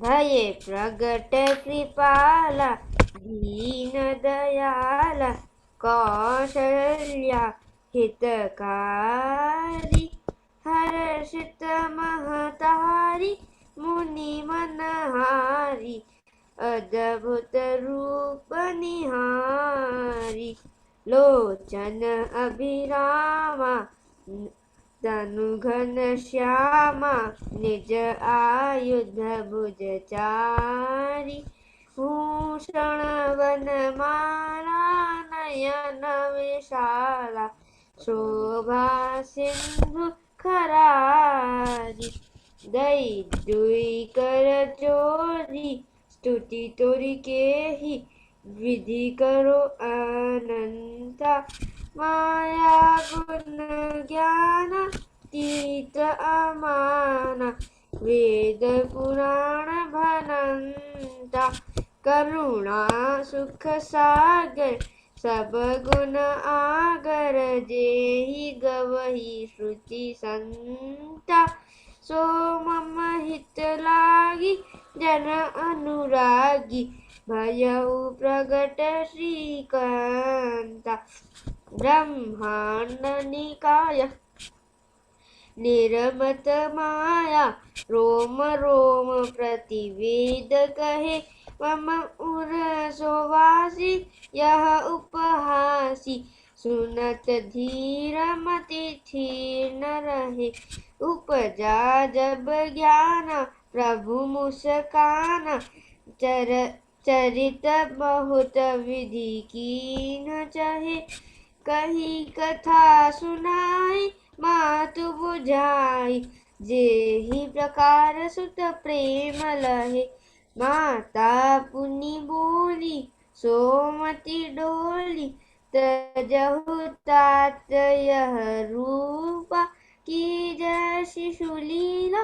भये प्रगट कृपाला दीन दयाला कौशल्या हितकारी हर्षित महतारी मुनि मनहारी अद्भुत रूप निहारी लोचन अभिरामा तनु घन श्यामा निज आयुध भुज चारी भूषण वनमाला नयन विशाला शोभा सिंधु खरारी दई दुई कर जोरी स्तुति तोरी के ही विधि करो अनंता माया गुण ज्ञान तीत अमाना वेद पुराण भनंता करुणा सुख सागर सब गुण आगर जेहि गवहि श्रुति संता सो मम हित लागी जन अनुरागी भयउ प्रगट श्रीकांता ब्रह्मांड निकाय निरमत माया रोम रोम प्रतिवेद कहे मम उर सोवासी यह उपहासी सुनत धीर मति थीर न रहे उपजा जब ज्ञान प्रभु मुस्काना चरित बहुत विधि कीन चाहे कही कथा सुनाई मातु बुझाई जेहि प्रकार सुत प्रेम लहे माता पुनि बोली सोमति डोली तजहु तात यह रूपा की जय शिशुलीला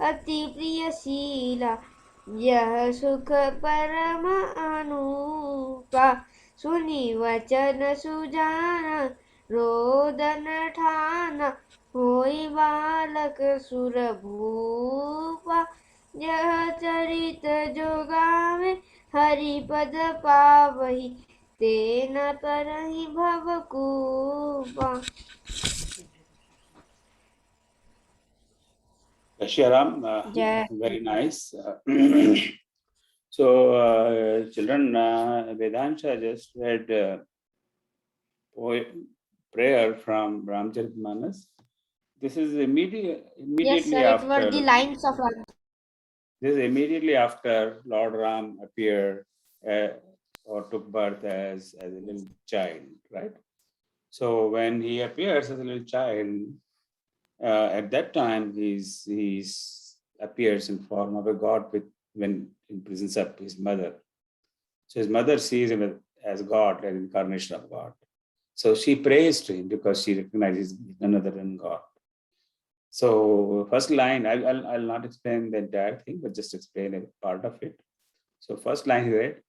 अति प्रिय शीला यह सुख परम अनुपा सुनि वचन सुजाना रोदन ठाना होई बालक सुर भूपा यह चरित जो गावे हरि पद पावही तेन तरहि भवकूपा. Shyaram, Jai. very nice. So, children, Vedansha just read prayer from Ramcharitmanas. This is immediately Yes, sir, it were after. the lines of This is immediately after Lord Ram appeared or took birth as a little child, right? So when he appears as a little child, at that time he's appears in form of a god when in presence of his mother. So his mother sees him as God, as incarnation of God. So she prays to him because she recognizes none other than God. So first line, I'll not explain the entire thing, but just explain a part of it. So first line he read,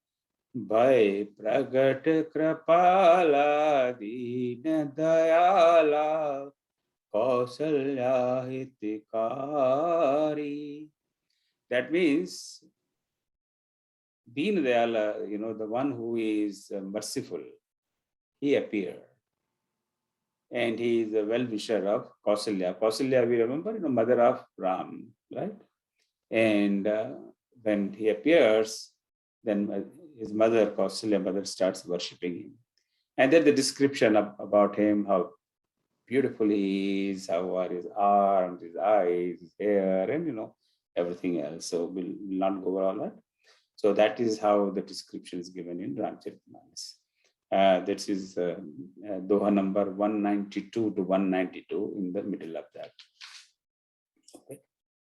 Bhai pragat kripala deen dayala kausalya hitikari. That means Deen Dayala, the one who is merciful, he appeared. And he is a well-wisher of Kausalya. Kausalya, we remember, mother of Ram, right? And when he appears, then his mother, Kausalya mother, starts worshipping him. And then the description about him, how beautiful he is, how are his arms, his eyes, his hair, and everything else. So we'll not go over all that. So that is how the description is given in Ramcharitmanas. This is Doha number 192 to 192 in the middle of that. Okay.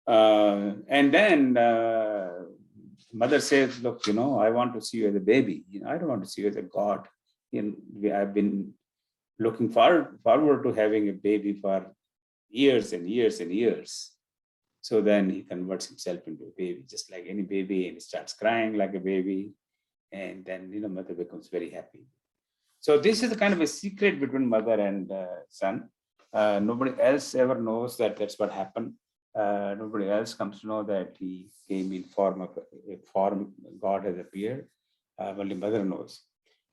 And then mother says, look, I want to see you as a baby. I don't want to see you as a god. I've been looking forward to having a baby for years and years and years. So then he converts himself into a baby, just like any baby, and he starts crying like a baby. And then, mother becomes very happy. So this is a kind of a secret between mother and son. Nobody else ever knows that that's what happened. Nobody else comes to know that he came in form of a form God has appeared. Only mother knows.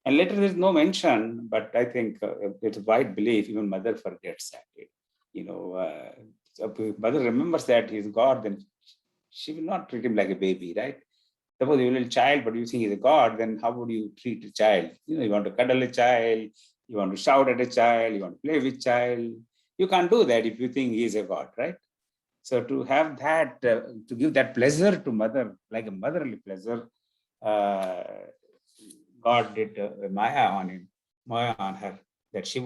And later there's no mention, but I think it's a wide belief. Even mother forgets that. So if mother remembers that he's God, then she will not treat him like a baby, right? Suppose you're a little child, but you think he's a God, then how would you treat a child? You want to cuddle a child, you want to shout at a child, you want to play with child. You can't do that if you think he is a God, right? So to have that, to give that pleasure to mother, like a motherly pleasure, uh, God did Maya on her, that she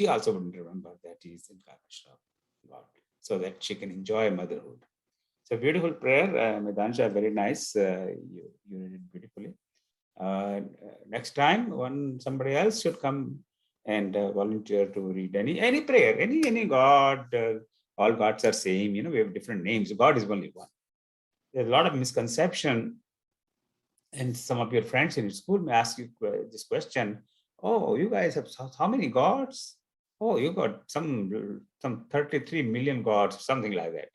also wouldn't remember that he is incarnation of God, so that she can enjoy motherhood. So beautiful prayer, Medansha, very nice. You did it beautifully. Next time, somebody else should come and volunteer to read any prayer, any God. All gods are same. We have different names. God is only one. There's a lot of misconception, and some of your friends in school may ask you this question. Oh, you guys have how many gods? Oh, you got some 33 million gods, something like that.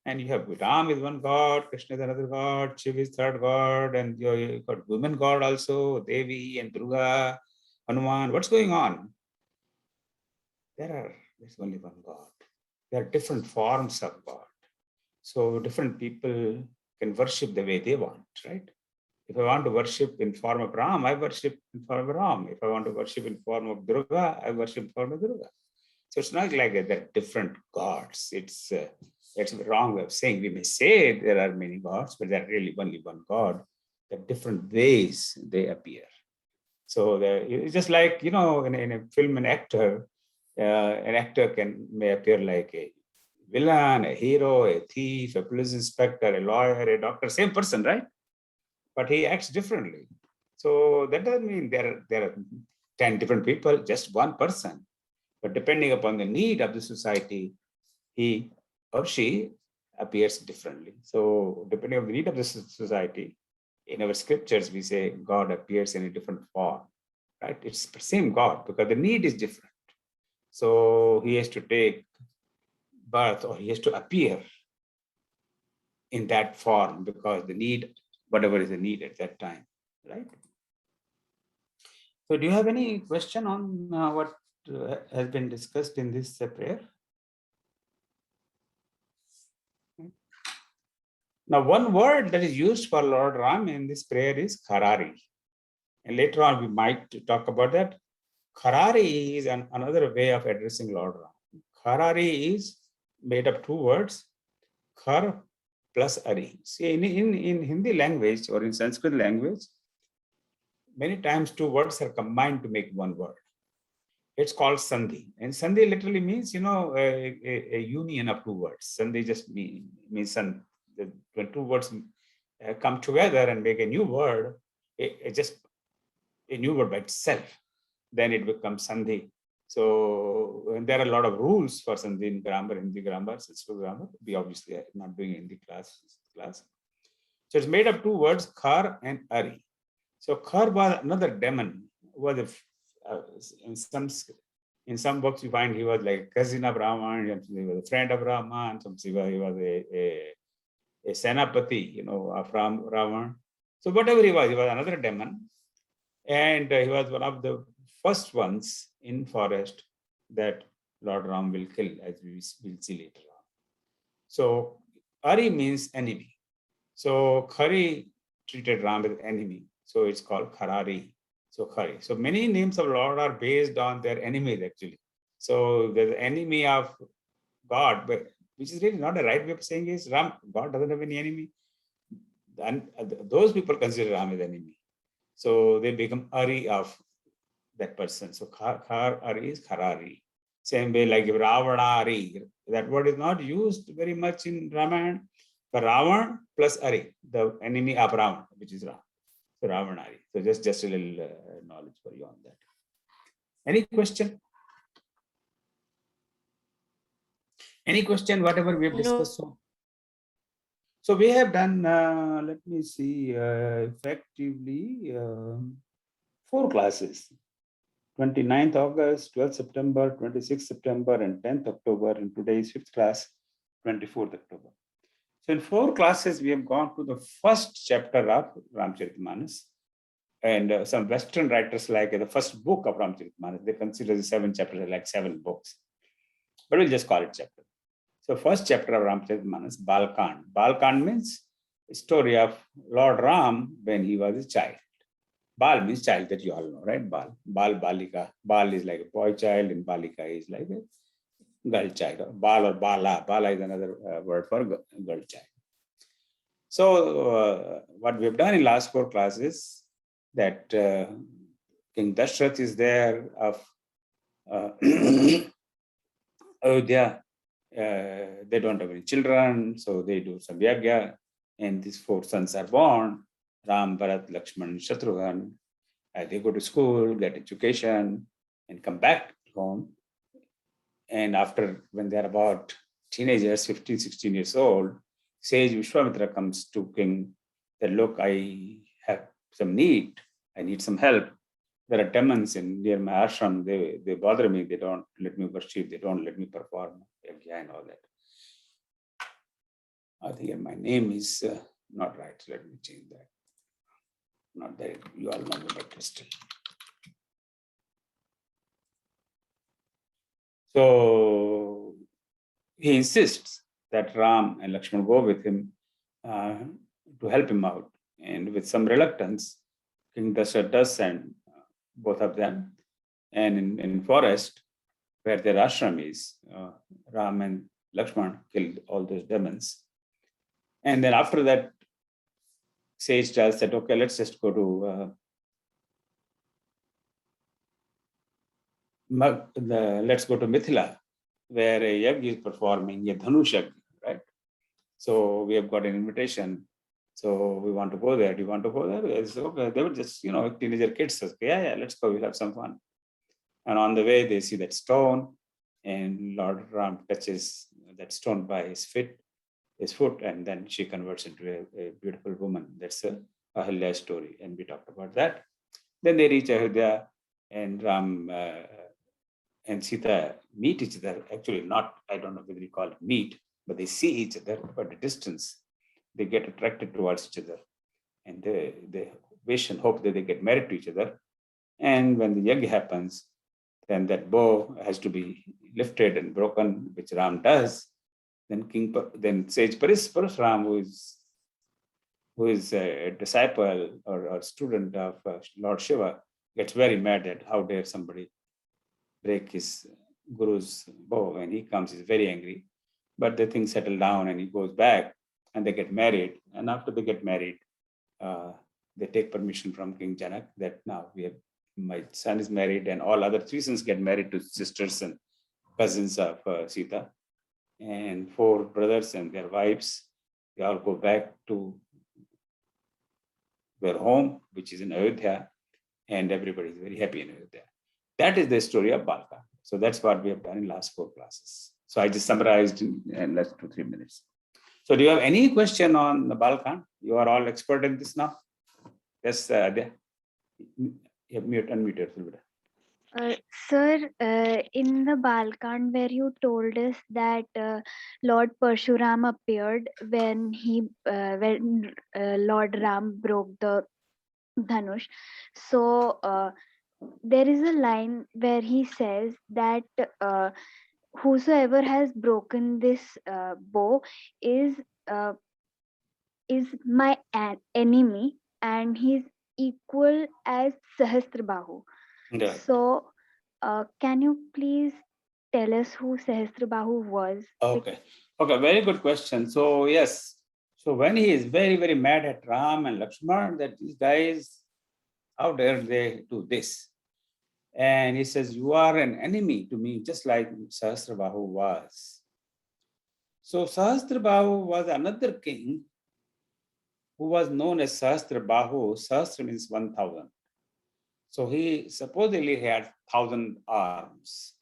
And you have Ram is one god, Krishna is another god, Shiva is third god, and you got women god also, Devi and Durga, Hanuman. What's going on? There's only one God. There are different forms of God. So different people can worship the way they want, right? If I want to worship in form of Ram, I worship in form of Ram. If I want to worship in form of Durga, I worship in form of Durga. So it's not like they're different gods. It's a wrong way of saying. We may say there are many gods, but there are really only one God. The different ways they appear. So it's just like, in a film, an actor may appear like a villain, a hero, a thief, a police inspector, a lawyer, a doctor, same person, right? But he acts differently. So that doesn't mean there are 10 different people, just one person. But depending upon the need of the society, he or she appears differently. So depending on the need of the society, in our scriptures, we say God appears in a different form, right? It's the same God because the need is different. So he has to take birth, or he has to appear in that form because the need, whatever is the need at that time, right? So do you have any question on what has been discussed in this prayer? Now, one word that is used for Lord Ram in this prayer is Kharari. And later on, we might talk about that. Kharari is another way of addressing Lord Ram. Kharari is made of two words, Khar plus Ari. See, in Hindi language or in Sanskrit language, many times two words are combined to make one word. It's called Sandhi. And Sandhi literally means, a union of two words. Sandhi just means when two words come together and make a new word, it just a new word by itself, then it becomes Sandhi. So there are a lot of rules for Sandhi in grammar, Hindi grammar, Sanskrit grammar. We obviously are not doing Hindi class. So it's made of two words, Khar and Ari. So Khar was another demon. In some books you find he was like cousin of Raman, he was a friend of Raman, he was a Senapati, of Ravan. So whatever he was another demon. And he was one of the first ones in forest that Lord Ram will kill, as we will see later on. So Ari means enemy. So Khari treated Ram as enemy. So it's called Kharari. So Khari. So many names of Lord are based on their enemies actually. So the enemy of God, but which is really not a right way of saying is Ram, God doesn't have any enemy. And those people consider Ram as enemy. So they become Ari of that person. So Khar Ari is Kharari. Same way like Ravanari. That word is not used very much in Ramayana. But Ravan plus Ari, the enemy of Ravan, which is Ram. So Ravanari. So just a little knowledge for you on that. Any question? Any question, whatever we have discussed? So we have done, let me see, effectively 4 classes. 29th August, 12th September, 26th September, and 10th October. And today is 5th class, 24th October. So in 4 classes, we have gone to the first chapter of Ramcharitmanas. And some Western writers like the first book of Ramcharitmanas, they consider the 7 chapters like 7 books. But we'll just call it chapter. So first chapter of Ramcharitmanas, Balkand. Balkand means story of Lord Ram when he was a child. Bal means child, that you all know, right? Bal. Bal, Balika. Bal is like a boy child and Balika is like a girl child. Bal or Bala. Bala is another word for girl child. So what we have done in last 4 classes, that King Dashrath is there of Ayodhya. They don't have any children, so they do some yagya, and these 4 sons are born: Ram, Bharat, Lakshman, Shatrughan. They go to school, get education, and come back home. And after, when they're about teenagers, 15, 16 years old, sage Vishwamitra comes to king that, look, I have some need. I need some help. There are demons in near my ashram. They bother me. They don't let me worship. They don't let me perform yagya and all that. I think my name is not right. Let me change that. Not that you all know me, but still. So he insists that Ram and Lakshman go with him to help him out. And with some reluctance, King Dashrath does send both of them. And in forest, where their ashram is, Ram and Lakshman killed all those demons. And then after that, sage tells that, okay, let's just go to let's go to Mithila, where a yagya is performing, a dhanush yagya, right? So we have got an invitation. So we want to go there. Do you want to go there? It's okay. They were just, teenager kids. Okay, yeah, let's go. We'll have some fun. And on the way, they see that stone, and Lord Ram touches that stone by his foot, and then she converts into a beautiful woman. That's a Ahalya story, and we talked about that. Then they reach Ayodhya, and Ram and Sita meet each other. Actually, not, I don't know whether you call it meet, but they see each other at a distance. They get attracted towards each other, and they wish and hope that they get married to each other. And when the yagya happens, then that bow has to be lifted and broken, which Ram does. Then sage Parashuram, who is a disciple or student of Lord Shiva, gets very mad at how dare somebody break his guru's bow. When he comes, he's very angry. But the things settle down and he goes back and they get married. And after they get married, they take permission from King Janak that now my son is married, and all other 3 sons get married to sisters and cousins of Sita. And 4 brothers and their wives, they all go back to their home, which is in Ayodhya, and everybody is very happy in Ayodhya. That is the story of Balka. So that's what we have done in last 4 classes. So I just summarized in less 2-3 minutes. So do you have any question on the Balkan? You are all expert in this now? Yes, you have unmuted. Sir, in the Balkand where you told us that Lord Parshuram appeared when Lord Ram broke the Dhanush. So there is a line where he says that whosoever has broken this bow is uh, is my enemy, and he's equal as Sahasrabahu. Yeah. So can you please tell us who Sahasrabahu was? Okay. Okay, very good question. So yes, so when he is very, very mad at Ram and Lakshman, that these guys, how dare they do this? And he says, you are an enemy to me, just like Sahasrabahu was. So Sahasrabahu was another king who was known as Sahasrabahu. Sahasra means 1,000. So he supposedly had 1,000 arms.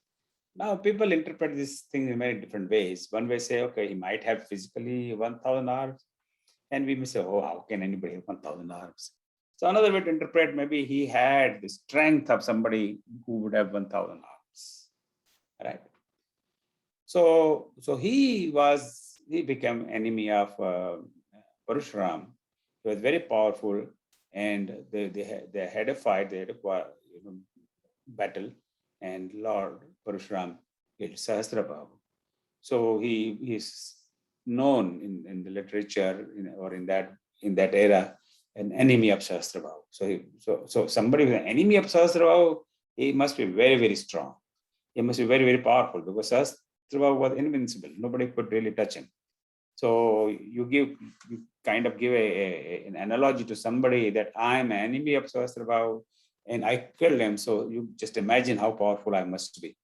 Now people interpret this thing in many different ways. One way say, okay, he might have physically 1,000 arms. And we may say, oh, how can anybody have 1,000 arms? So another way to interpret, maybe he had the strength of somebody who would have 1,000 arms, right? So he was he became enemy of Parashuram. He was very powerful, and they had a fight, they had a battle, and Lord Parashuram killed Sahasrabhahu. So he is known in the literature or in that era an enemy of Sahasrabhahu. So somebody who is an enemy of Sahasrabhahu, he must be very, very strong. He must be very, very powerful, because Sahasrabhahu was invincible. Nobody could really touch him. So you kind of give an analogy to somebody that I'm an enemy of Sahasrabhahu and I killed him. So you just imagine how powerful I must be.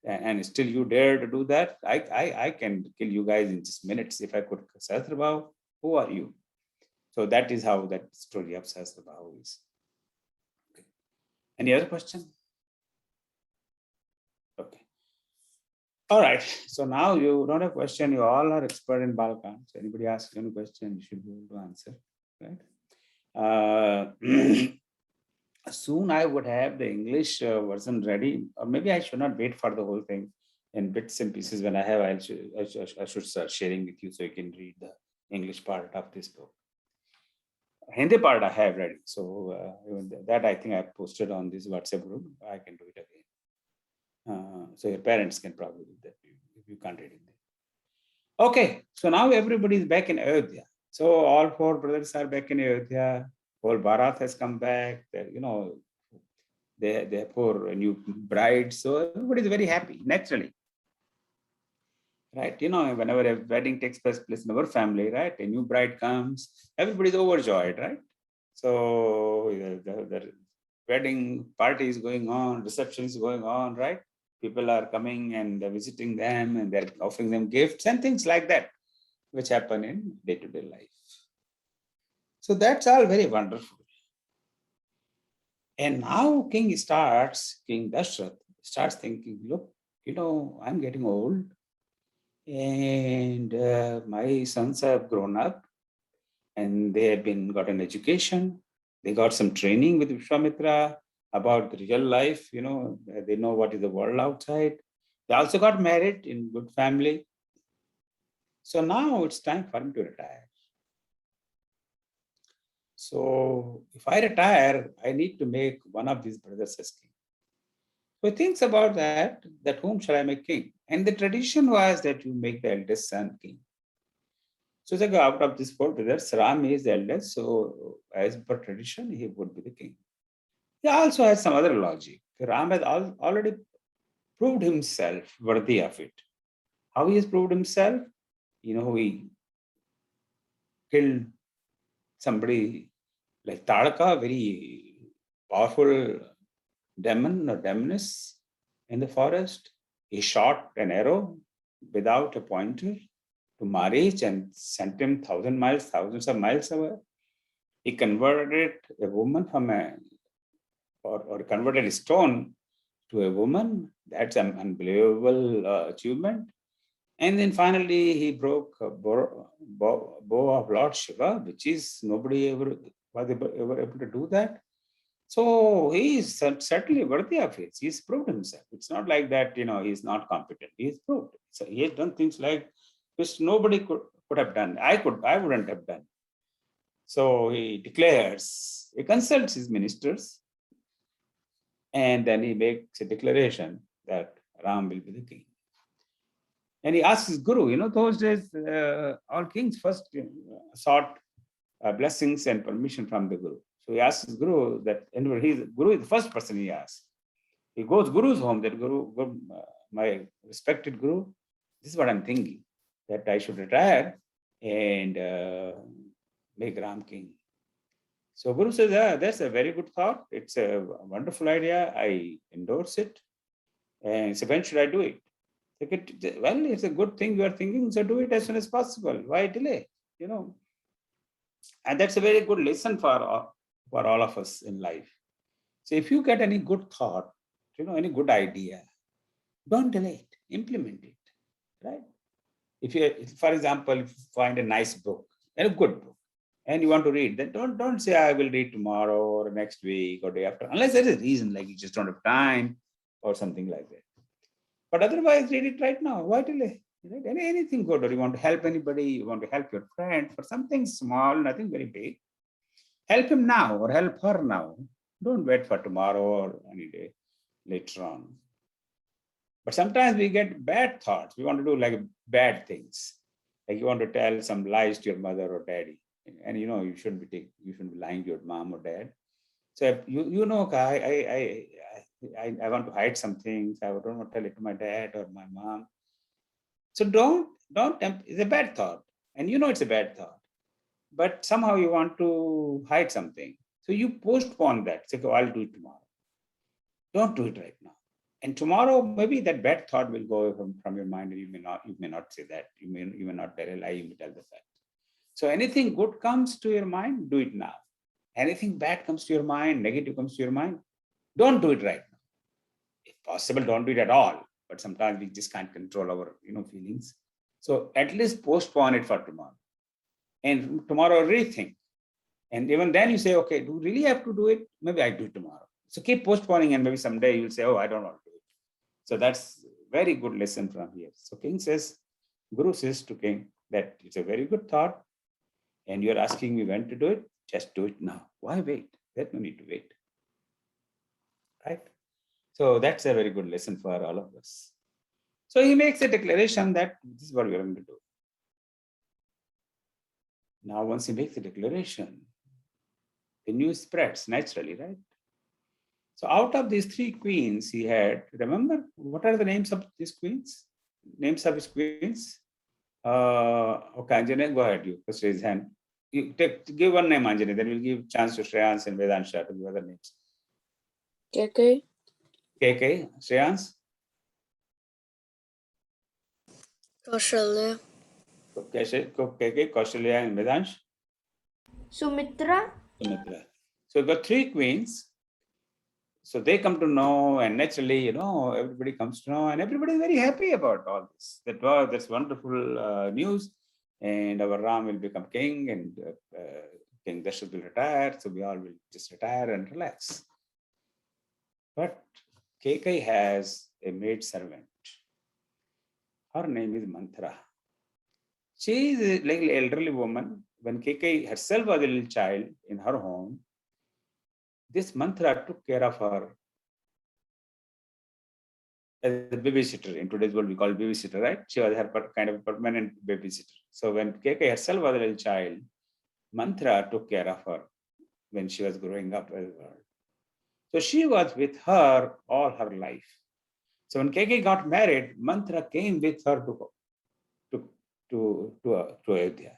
And still you dare to do that? I can kill you guys in just minutes if I could. Sahasrabhahu, who are you? So that is how that story of Sahasrabhahu is. Okay. Any other question? Okay. All right. So now you don't have a question. You all are expert in Balkan. So anybody asks any question, you should be able to answer. Right? Soon I would have the English version ready, or maybe I should not wait for the whole thing in bits and pieces. When I have, I should start sharing with you so you can read the English part of this book. Hindi part I have ready. So that I think I posted on this WhatsApp group. I can do it again. So your parents can probably do that if you can't read it. Okay, so now everybody is back in Ayodhya. So all four brothers are back in Ayodhya. Whole Bharat has come back. They have four new brides. So everybody is very happy, naturally. Right? Whenever a wedding takes place in our family, right? A new bride comes, everybody is overjoyed, right? So the wedding party is going on, reception is going on, right? People are coming and visiting them, and they're offering them gifts and things like that, which happen in day-to-day life. So that's all very wonderful. And now King Dashrath starts thinking, look, I'm getting old, and my sons have grown up, and they have got an education. They got some training with Vishwamitra about the real life. They know what is the world outside. They also got married in good family. So now it's time for him to retire. So if I retire, I need to make one of these brothers as king. So he thinks about that whom shall I make king? And the tradition was that you make the eldest son king. So out of these four brothers, Ram is the eldest. So as per tradition, he would be the king. He also has some other logic. Ram has already proved himself worthy of it. How he has proved himself? He killed somebody like Taraka, very powerful demon or demoness in the forest. He shot an arrow without a pointer to Marich and sent him thousands of miles away. He converted a woman from or converted a stone to a woman. That's an unbelievable achievement. And then finally, he broke a bow of Lord Shiva, which is nobody ever was ever able to do that. So he is certainly worthy of it. He's proved himself. It's not like that, he's not competent. He's proved. So he has done things like which nobody could have done. I wouldn't have done. So he declares, he consults his ministers, and then he makes a declaration that Ram will be the king. And he asks his guru, those days, all kings first sought blessings and permission from the guru. So he asks his guru that, and guru is the first person he asks. He goes guru's home, that guru, my respected guru, this is what I'm thinking, that I should retire and make Ram king. So guru says, that's a very good thought. It's a wonderful idea. I endorse it. And so when should I do it? Well, it's a good thing you are thinking, so do it as soon as possible. Why delay? And that's a very good lesson for all of us in life. So if you get any good thought, any good idea, don't delay it, implement it, right? For example, if you find a nice book, a good book, and you want to read, then don't say I will read tomorrow or next week or day after, unless there is a reason, like you just don't have time or something like that. But otherwise, read it right now. Why delay? Right? Anything good, or you want to help anybody, you want to help your friend for something small, nothing very big. Help him now or help her now. Don't wait for tomorrow or any day later on. But sometimes we get bad thoughts. We want to do like bad things. Like you want to tell some lies to your mother or daddy. And you shouldn't be lying to your mom or dad. So I want to hide some things. I don't want to tell it to my dad or my mom. So don't it's a bad thought. And it's a bad thought. But somehow you want to hide something. So you postpone that. Say, I'll do it tomorrow. Don't do it right now. And tomorrow, maybe that bad thought will go from your mind, and you may not say that. You may not tell a lie, you may tell the fact. So anything good comes to your mind, do it now. Anything bad comes to your mind, negative comes to your mind, don't do it right now. If possible, don't do it at all. But sometimes we just can't control our feelings. So at least postpone it for tomorrow. And tomorrow rethink. And even then you say, okay, do we really have to do it? Maybe I do it tomorrow. So keep postponing, and maybe someday you'll say, oh, I don't want to do it. So that's very good lesson from here. So Guru says to King that it's a very good thought, and you're asking me when to do it, just do it now. Why wait? There's no need to wait. Right? So that's a very good lesson for all of us. So he makes a declaration that this is what we're going to do. Now, once he makes a declaration, the news spreads naturally, right? So out of these three queens he had, remember, what are the names of these queens? Names of his queens? Okay, Anjane, go ahead. You first raise his hand. Give one name, Anjane, then we'll give chance to Shreyans and Vedansha to give other names. KK. KK, Shreyans? Kaushalya. KK, Kaushalya and Vedansh? Sumitra. Sumitra. So we've got three queens. So they come to know, and naturally, everybody comes to know, and everybody is very happy about all this. That's wonderful news, and our Ram will become king, and King Dasharatha will retire. So we all will just retire and relax. But KK has a maid servant. Her name is Manthara. She is like an elderly woman. When KK herself was a little child in her home, this Manthara took care of her as a babysitter. In today's world, we call it babysitter, right? She was her kind of a permanent babysitter. So when KK herself was a little child, Manthara took care of her when she was growing up as well. So she was with her all her life. So when KK got married, Manthara came with her to Ayodhya.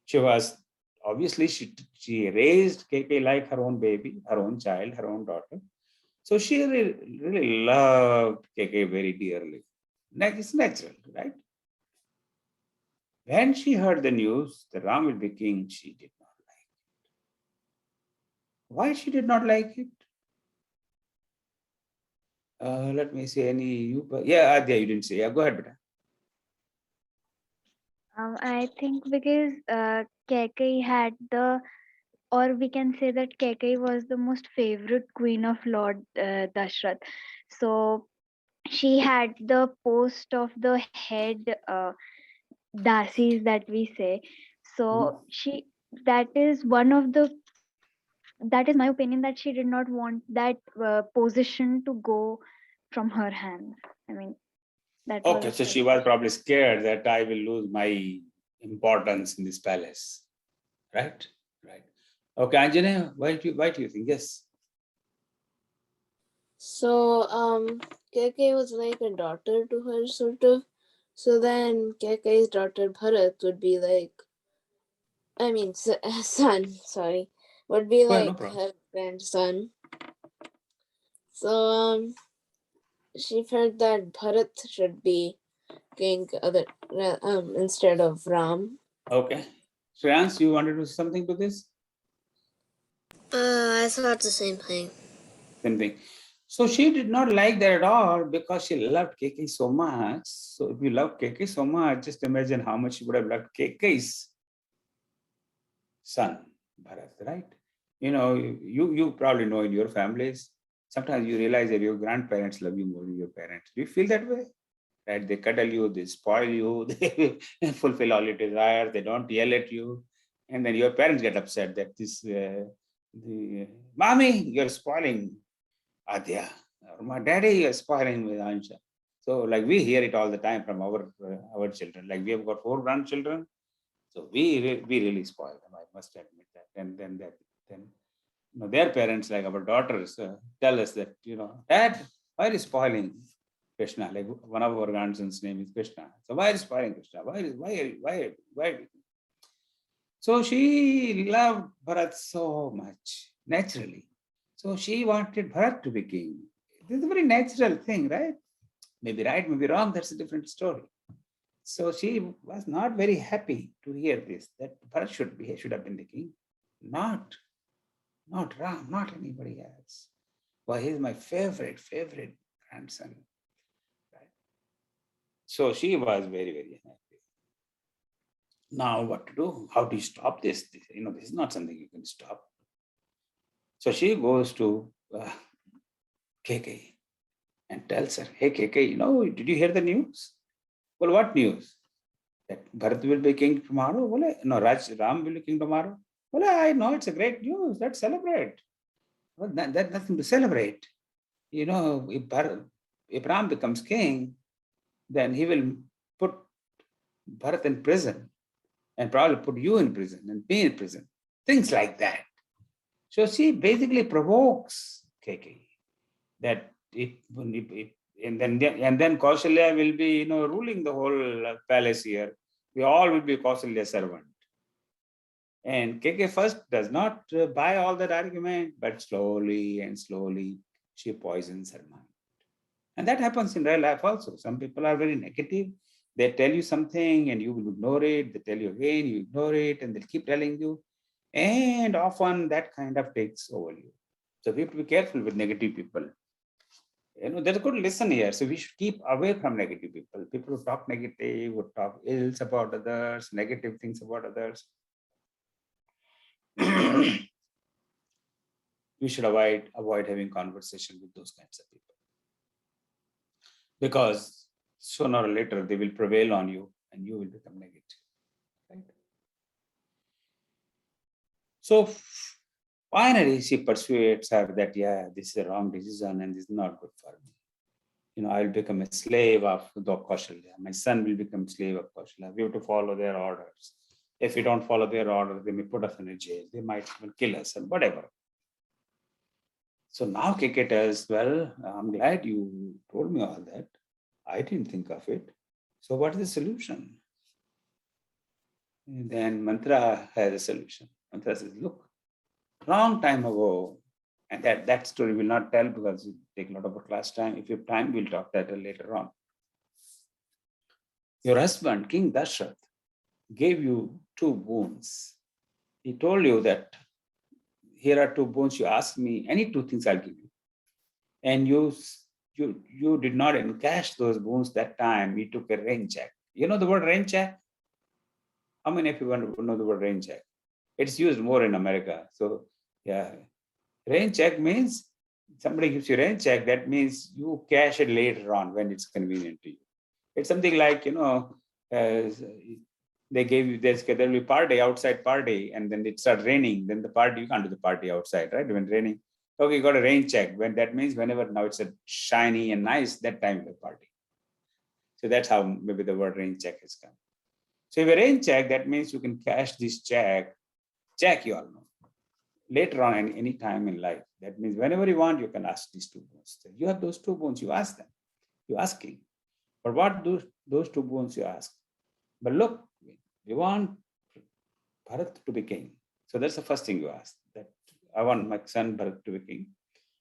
She was obviously she raised KK like her own baby, her own child, her own daughter. So she really loved KK very dearly. It's natural, right? When she heard the news that Ram will be king, she did not like it. Why she did not like it? Let me see. Yeah, Adya, you didn't say. Yeah, go ahead, Beta. I think because Kekai had or we can say that Kekai was the most favorite queen of Lord Dashrath. So she had the post of the head dasis that we say. So that is one of the that is my opinion, that she did not want that position to go from her hands. I mean, that was Okay, a so she special. was probably scared that I will lose my importance in this palace, right? Right. Okay, Anjane, why do you think? Yes. So, KK was like a daughter to her, sort of. So then KK's daughter Bharat would be like, son, sorry, would be Well, no like problem. her grandson. So, she felt that Bharat should be king instead of Ram. Okay. Shreyans, you wanted to say something to this? I thought the same thing. Same thing. So she did not like that at all because she loved KK so much. So if you love KK so much, just imagine how much you would have loved KK's son, Bharat, right? You probably know in your families, sometimes you realize that your grandparents love you more than your parents. Do you feel that way? right? They cuddle you, they spoil you, they fulfill all your desires, they don't yell at you. And then your parents get upset that mommy, you're spoiling Adya, or my daddy, you're spoiling with Ansha. So like we hear it all the time from our children. Like we have got 4 grandchildren, so we really spoil them. I must admit that. And then their parents, like our daughters, tell us that Dad, why are you spoiling Krishna? Like one of our grandsons' name is Krishna. So why are you spoiling Krishna? Why? So she loved Bharat so much naturally. So she wanted Bharat to be king. This is a very natural thing, right? Maybe right, maybe wrong. That's a different story. So she was not very happy to hear this, that Bharat should have been the king, not Ram, not anybody else. Well, he's my favorite grandson. Right? So she was very, very happy. Now what to do? How do you stop this? This is not something you can stop. So she goes to KK and tells her, hey KK, did you hear the news? Well, what news? That Bharat will be king tomorrow? Well, no, Ram will be king tomorrow. Well, I know it's a great news. Let's celebrate. Well, that's nothing to celebrate. If Ram becomes king, then he will put Bharat in prison and probably put you in prison and me in prison. Things like that. So she basically provokes KK that and then Kausalya will be ruling the whole palace here. We all will be Kausalya servant. And KK first does not buy all that argument, but slowly and slowly she poisons her mind. And that happens in real life also. Some people are very negative. They tell you something and you will ignore it. They tell you again, you ignore it, and they'll keep telling you. And often that kind of takes over you. So we have to be careful with negative people. There's a good lesson here. So we should keep away from negative people. People who talk negative, who talk ills about others, negative things about others. We should avoid having conversation with those kinds of people. Because sooner or later they will prevail on you and you will become negative. Right? So finally she persuades her that, yeah, this is a wrong decision and this is not good for me. I will become a slave of the Kausalya. My son will become slave of Kausalya. We have to follow their orders. If we don't follow their orders, they may put us in a jail. They might even kill us and whatever. So now KK tells, well, I'm glad you told me all that. I didn't think of it. So what is the solution? And then Mantra has a solution. Mantra says, look, long time ago, and that story will not tell because it take a lot of our class time. If you have time, we'll talk that later on. Your husband, King Dashrath, gave you 2 boons. He told you that here are 2 boons. You ask me any 2 things, I'll give you. And you did not encash those boons that time. You took a rain check. You know the word rain check? How many of you know the word rain check? It's used more in America. So yeah, rain check means somebody gives you rain check. That means you cash it later on when it's convenient to you. It's something like, they gave you this, there will be party, outside party, and then it starts raining. Then the party, you can't do the party outside, right? When raining. Okay, you got a rain check. When that means whenever now it's a shiny and nice, that time the party. So that's how maybe the word rain check has come. So if a rain check, that means you can cash this check you all know, later on any time in life. That means whenever you want, you can ask these 2 boons. You have those 2 boons, you ask them. You ask king. But what those 2 boons you ask? But look, we want Bharat to be king. So that's the first thing you ask, that I want my son Bharat to be king.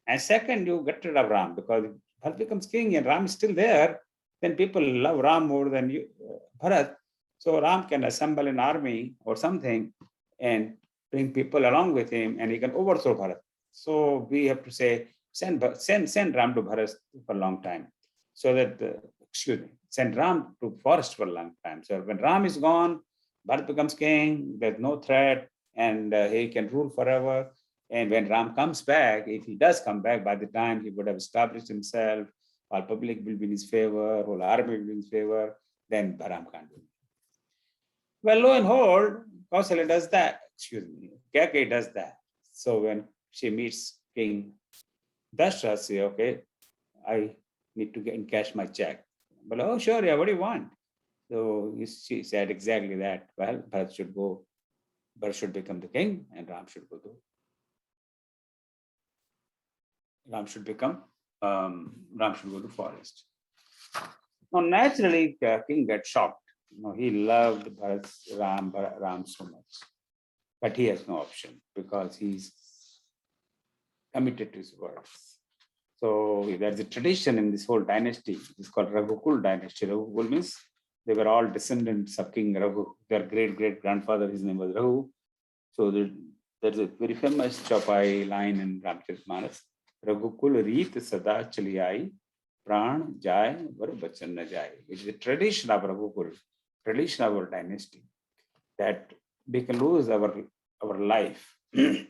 And second, you get rid of Ram, because if Bharat becomes king and Ram is still there, then people love Ram more than Bharat. So Ram can assemble an army or something and bring people along with him, and he can overthrow Bharat. So we have to say, send Ram to Bharat for a long time. So that, send Ram to forest for a long time. So when Ram is gone, Bharat becomes king, there's no threat, and he can rule forever. And when Ram comes back, if he does come back, by the time he would have established himself all public will be in his favor, whole army will be in his favor, then Ram can't do it. Well, lo and behold, Kausalya does that. Kaikeyi does that. So when she meets King Dashrath, say, okay, I need to encash my check. But oh, sure, yeah, what do you want? So she said exactly that. Well, Bharat should become the king, and Ram should go to. Ram should go to forest. Now, naturally, king gets shocked. He loved Ram so much, but he has no option because he's committed to his words. So there's a tradition in this whole dynasty. It's called Raghukul dynasty. Raghukul means they were all descendants of King Raghu. Their great-great-grandfather, his name was Raghu. So there's a very famous Chaupai line in Ramcharitmanas. Raghukul Reet Sada Chali Aayi, Pran Jai Var Bachan Na Jai, which is the tradition of Raghukul, tradition of our dynasty, that we can lose our life,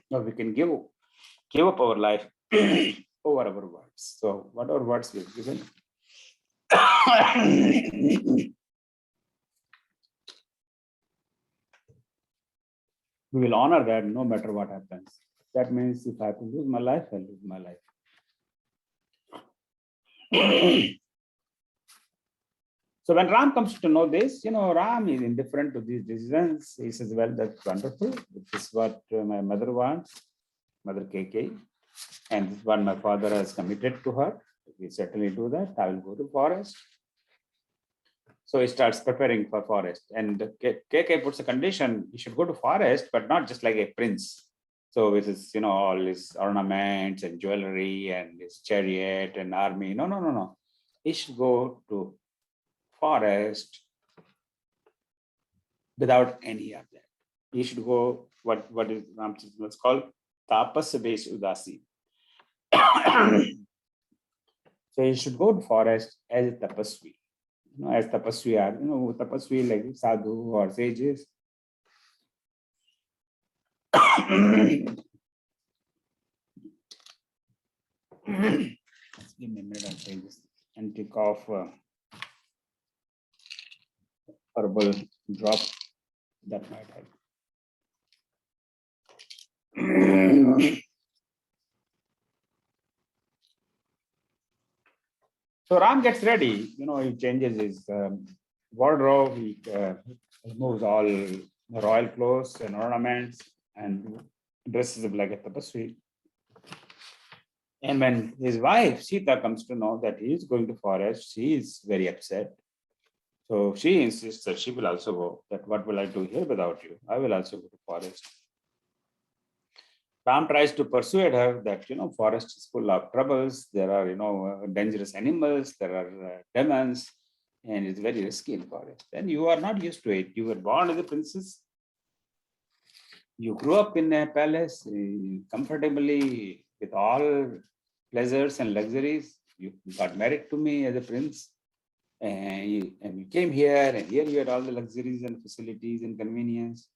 or we can give up our life over our words. So whatever words we've given, we will honor that no matter what happens. That means if I have to lose my life, I'll lose my life. So when Ram comes to know this, Ram is indifferent to these decisions. He says, well, that's wonderful. This is what my mother wants, Mother Kaikeyi. And this is what my father has committed to her. We certainly do that. I will go to forest. So he starts preparing for forest. And Kaikeyi puts a condition, he should go to forest, but not just like a prince. So with his, all his ornaments and jewelry and his chariot and army. No. He should go to forest without any of that. He should go, what is Ramcharitmanas called? Tapas Besh Udasi. So he should go to forest as a tapasvi. As tapasvi are, tapasvi like sadhu or sages. Give me a minute, I'll say this and take off herbal drop that might help. So Ram gets ready, he changes his wardrobe, he removes all royal clothes and ornaments and dresses up like a tapasvi. And when his wife Sita comes to know that he is going to forest, she is very upset. So she insists that she will also go, that what will I do here without you? I will also go to forest. Ram tries to persuade her that, forest is full of troubles. There are, dangerous animals, there are demons, and it's very risky in forest. And you are not used to it. You were born as a princess. You grew up in a palace comfortably with all pleasures and luxuries. You got married to me as a prince. And you came here, and here you had all the luxuries and facilities and convenience.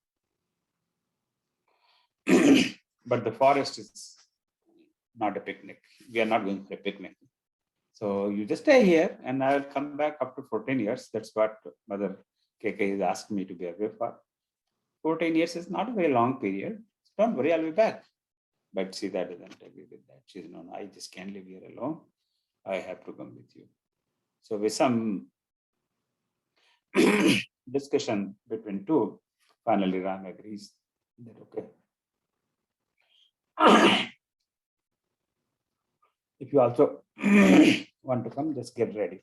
But the forest is not a picnic. We are not going for a picnic. So you just stay here, and I'll come back after 14 years. That's what Mother Kaikeyi has asked me to be away for. 14 years is not a very long period. Don't worry, I'll be back. But Sita doesn't agree with that. She says, no, I just can't live here alone. I have to come with you. So with some discussion between two, finally Ram agrees that okay. If you also want to come, just get ready.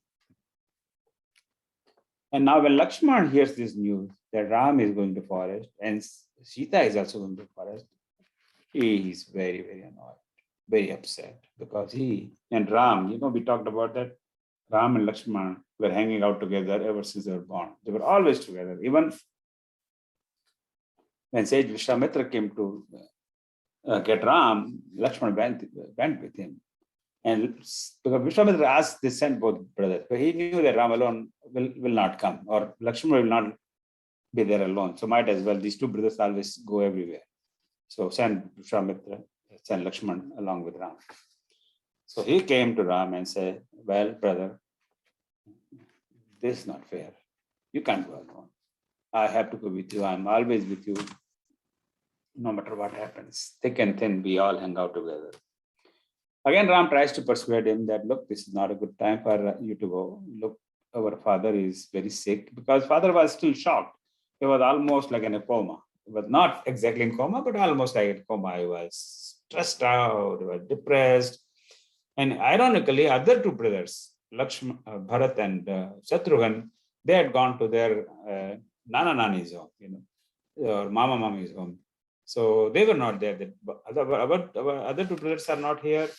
And now when Lakshman hears this news that Ram is going to forest and Sita is also going to forest, he is very, very annoyed, very upset, because he and Ram, we talked about that. Ram and Lakshman were hanging out together ever since they were born. They were always together. Even when sage Vishwamitra came to get Ram, Lakshman went with him. And because Vishwamitra asked, they sent both brothers. But he knew that Ram alone will not come, or Lakshman will not be there alone. So might as well, these two brothers always go everywhere. So send Vishwamitra, send Lakshman along with Ram. So he came to Ram and said, well, brother, this is not fair. You can't go alone. I have to go with you. I'm always with you, no matter what happens. Thick and thin, we all hang out together. Again, Ram tries to persuade him that, look, this is not a good time for you to go. Look, our father is very sick, because father was still shocked. He was almost like in a coma. He was not exactly in coma, but almost like in coma. He was stressed out, he was depressed. And ironically, other two brothers, Bharat and Shatrughan, they had gone to their Nana Nani's home, or Mama Mami's home. So they were not there. Our other two brothers are not here.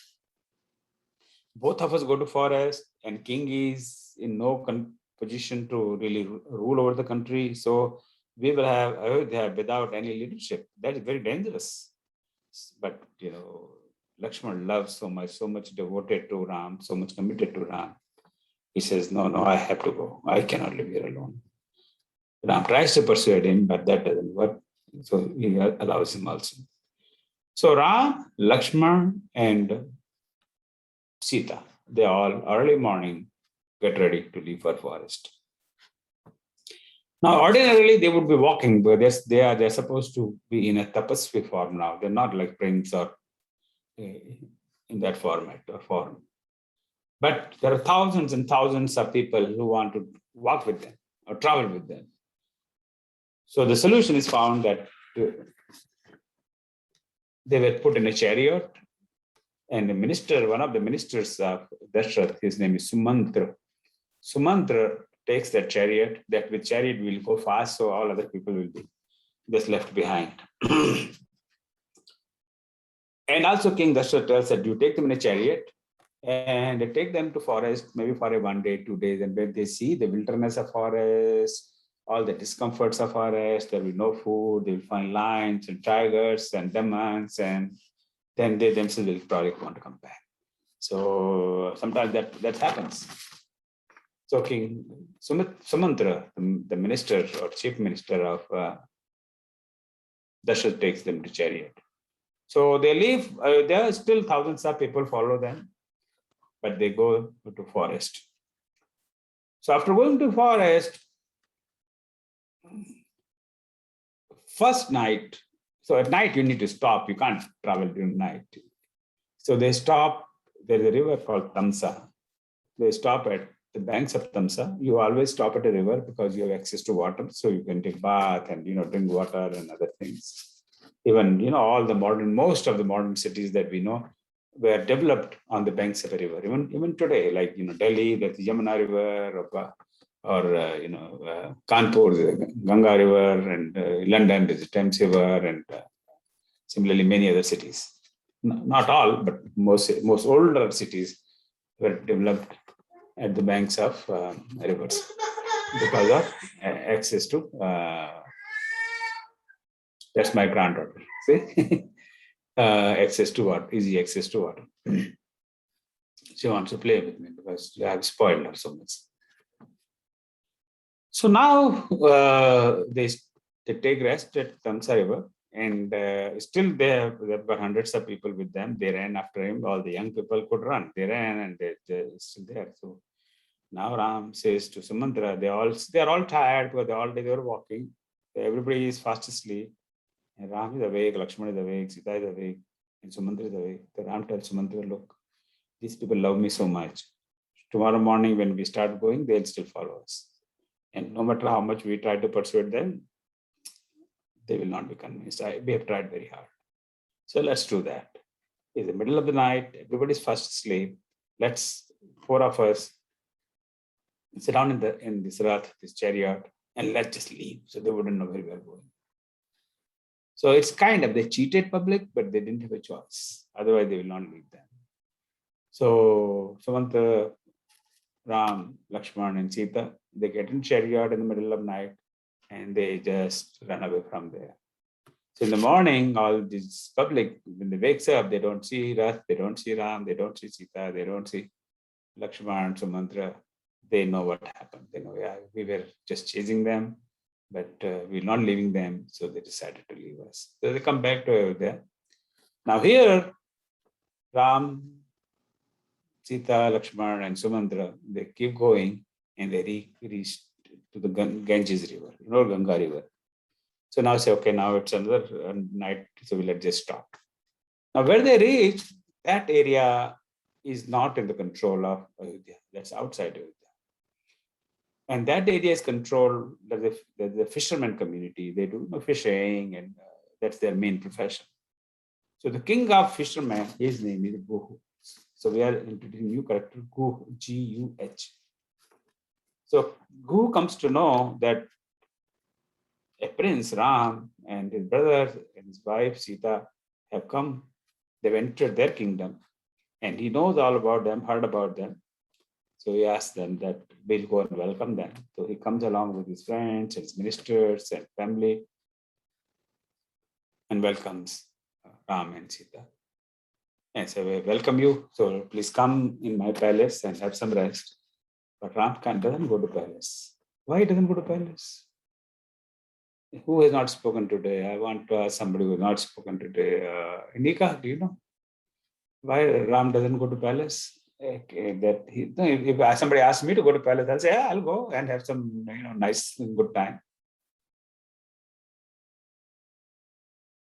Both of us go to forest, and king is in no position to really rule over the country. So we will have Ayodhya without any leadership. That is very dangerous. But Lakshman loves so much devoted to Ram, so much committed to Ram. He says, no, I have to go. I cannot live here alone. Ram tries to persuade him, but that doesn't work. So he allows him also. So Ram, Lakshman, and Sita, they all early morning get ready to leave for forest. Now, ordinarily they would be walking, but they're supposed to be in a tapasvi form now. They're not like prince or in that format or form. But there are thousands and thousands of people who want to walk with them or travel with them. So the solution is found that they were put in a chariot, and one of the ministers of Dashrath, his name is Sumantra. Sumantra takes that chariot. That with chariot will go fast, so all other people will be just left behind. And also King Dashrath tells that you take them in a chariot and they take them to forest, maybe for a 1 day, 2 days. And when they see the wilderness of forest, all the discomforts of forest, there will be no food, they will find lions and tigers and demons, and then they themselves will probably want to come back. So sometimes that happens. So King Sumantra, the minister or chief minister of Dashrath, takes them to chariot. So they leave, there are still thousands of people follow them, but they go to forest. So after going to forest, first night, so at night you need to stop, you can't travel during night. So they stop, there is a river called Tamsa. They stop at the banks of Tamsa. You always stop at a river because you have access to water, so you can take bath and drink water and other things. Even most of the modern cities that we know were developed on the banks of a river. Even today, like Delhi, there's the Yamuna River, or Kanpur, the Ganga River, and London, there's the Thames River, and similarly many other cities. Not all, but most older cities were developed at the banks of rivers because of access to. That's my granddaughter. See, access to water, easy access to water. She wants to play with me because I have spoiled her so much. So now they take rest at Tamsa River, and still they've got hundreds of people with them. They ran after him. All the young people could run. They ran, and they're still there. So now Ram says to Sumantra, they're all tired because all day they were walking. Everybody is fast asleep. And Ram is awake, Lakshman is awake, Sita is awake, and Sumantra is awake. The Ram tells Sumantra, look, these people love me so much. Tomorrow morning when we start going, they'll still follow us. And no matter how much we try to persuade them, they will not be convinced. We have tried very hard. So let's do that. It's the middle of the night, everybody's fast asleep. Let's, 4 of us, sit down in this rath, this chariot, and let's just leave. So they wouldn't know where we are going. So it's they cheated public, but they didn't have a choice. Otherwise, they will not leave them. So Sumanta, Ram, Lakshman, and Sita, they get in chariot in the middle of night, and they just run away from there. So in the morning, all this public, when they wakes up, they don't see Rath, they don't see Ram, they don't see Sita, they don't see Lakshman, Sumantra. They know what happened. They know, we were just chasing them, but we're not leaving them. So they decided to leave us. So they come back to there. Now here, Ram Sita, Lakshmana, and Sumandra, they keep going and they reach to the Ganges River, Ganga River. So now say, okay, now it's another night, so we'll just stop. Now, where they reach, that area is not in the control of Ayodhya. That's outside Ayodhya. And that area is controlled by the fisherman community. They do fishing, and that's their main profession. So the king of fishermen, his name is Guh. So we are introducing new character, Guh, G-U-H. So Guh comes to know that a prince, Ram, and his brother and his wife, Sita, have come. They've entered their kingdom. And he knows all about them, heard about them. So he asked them that we'll go and welcome them. So he comes along with his friends, his ministers, and family, and welcomes Ram and Sita. And so we welcome you. So please come in my palace and have some rest. But Ram doesn't go to palace. Why he doesn't go to palace? Who has not spoken today? I want to ask somebody who has not spoken today. Inika, do you know why Ram doesn't go to palace? Okay, that if somebody asks me to go to palace, I'll say, yeah, I'll go and have some nice good time.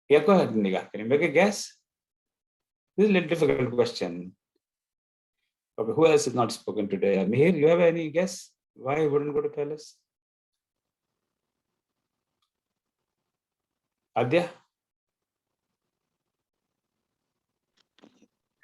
Yeah, go ahead, Inika. Can you make a guess? This is a little difficult question. Okay, who else has not spoken today? Mihir, you have any guess why he wouldn't go to palace? Adya?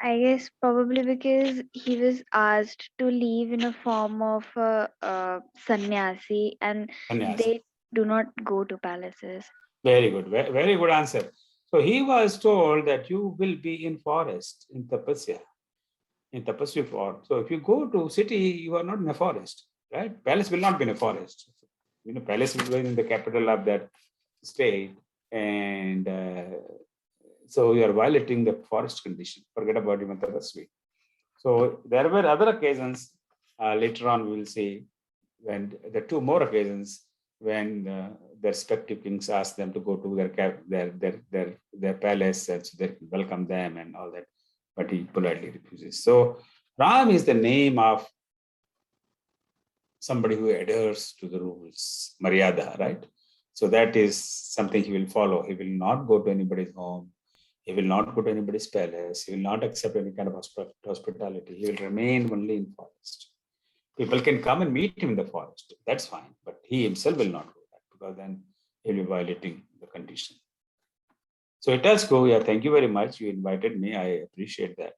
I guess probably because he was asked to leave in a form of a, sannyasi, and Sannyasi. they do not go to palaces. Very good. Very good answer. So he was told that you will be in forest, in tapasya, in tapasya form. So if you go to city, you are not in a forest, right? Palace will not be in a forest. Palace will be in the capital of that state, and so you are violating the forest condition. Forget about even tapasya. So there were other occasions. Later on, we will see when the two more occasions when their respective kings asked them to go to their palace and so they can welcome them and all that, but he politely refuses. So Ram is the name of somebody who adheres to the rules, Maryada, right? So that is something he will follow. He will not go to anybody's home. He will not go to anybody's palace. He will not accept any kind of hospitality. He will remain only in forest. People can come and meet him in the forest. That's fine. But he himself will not do that because then he'll be violating the condition. So it does go, yeah, thank you very much. You invited me. I appreciate that.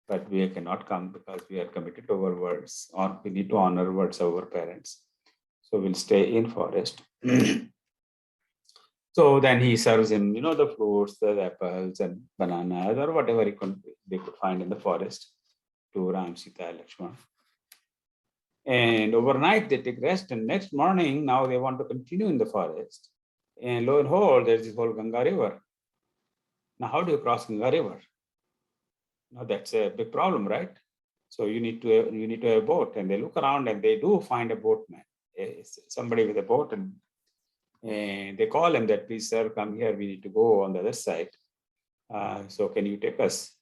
But we cannot come because we are committed to our words, or we need to honor words of our parents. So we'll stay in forest. So then he serves him, the fruits, the apples and bananas or whatever they could find in the forest to Ram, Sita, Lakshmana. And overnight they take rest, and next morning now they want to continue in the forest. And lo and behold, there's this whole Ganga River. Now, how do you cross Ganga River? Now that's a big problem, right? So you need to have a boat, and they look around and they do find a boatman, somebody with a boat, and they call him that, please sir, come here, we need to go on the other side. So can you take us?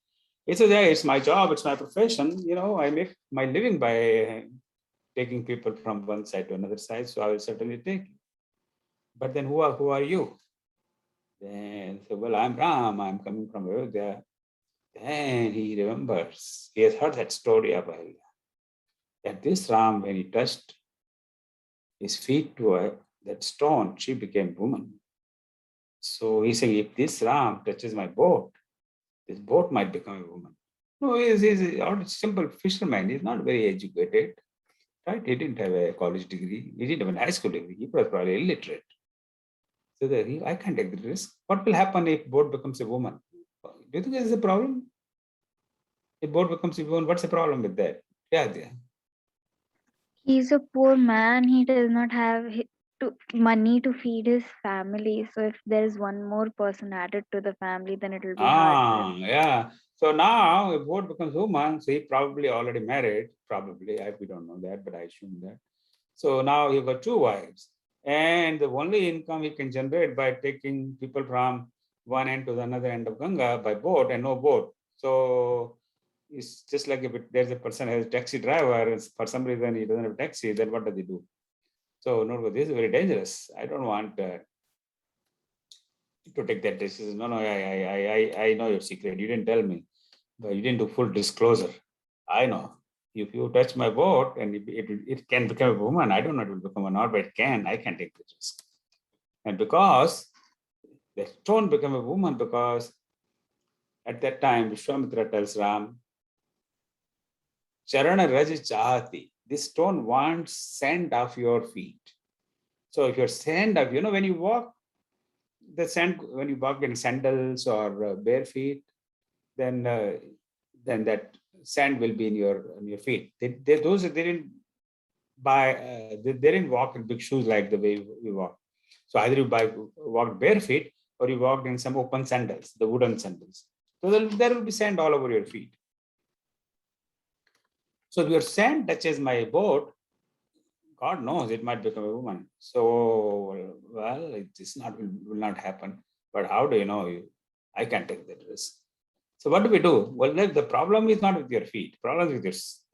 He says, yeah, it's my job, it's my profession. I make my living by taking people from one side to another side, so I will certainly take you. But then who are you? Then say, well, I'm Ram, I'm coming from Ayodhya. Then he remembers, he has heard that story of Ayodhya, that this Ram, when he touched his feet to that stone, she became woman. So he said, if this Ram touches my boat, this boat might become a woman. No, he's a simple fisherman. He's not very educated, right? He didn't have a college degree. He didn't have a high school degree. He was probably illiterate. So I can't take the risk. What will happen if boat becomes a woman? Do you think there's a problem? If boat becomes a woman, what's the problem with that? Yeah. He's a poor man. He does not have money to feed his family. So if there's one more person added to the family, then it will be hard for him. Yeah. So now if boat becomes woman, so he probably already married. Probably, we don't know that, but I assume that. So now he got two wives. And the only income he can generate by taking people from one end to the another end of Ganga by boat, and no boat. So it's just like if there's a person who has a taxi driver, and for some reason he doesn't have a taxi, then what does he do? So no, this is very dangerous. I don't want to take that decision. No, I know your secret. You didn't tell me, but you didn't do full disclosure. I know. If you touch my boat and it can become a woman, I don't know if it will become or not, but it can. I can take the risk. And because the stone became a woman, because at that time Vishwamitra tells Ram, Charana Raji Chahati, this stone wants sand off your feet. So if you're sand off, when you walk, the sand, when you walk in sandals or bare feet, then that sand will be in your feet. They didn't they didn't walk in big shoes like the way we walk. So either you walk bare feet or you walked in some open sandals, the wooden sandals. So there will be sand all over your feet. So if your sand touches my boat, God knows it might become a woman. So, well, will not happen. But how do you know? I can't take that risk. So what do we do? Well, the problem is not with your feet. The problem is with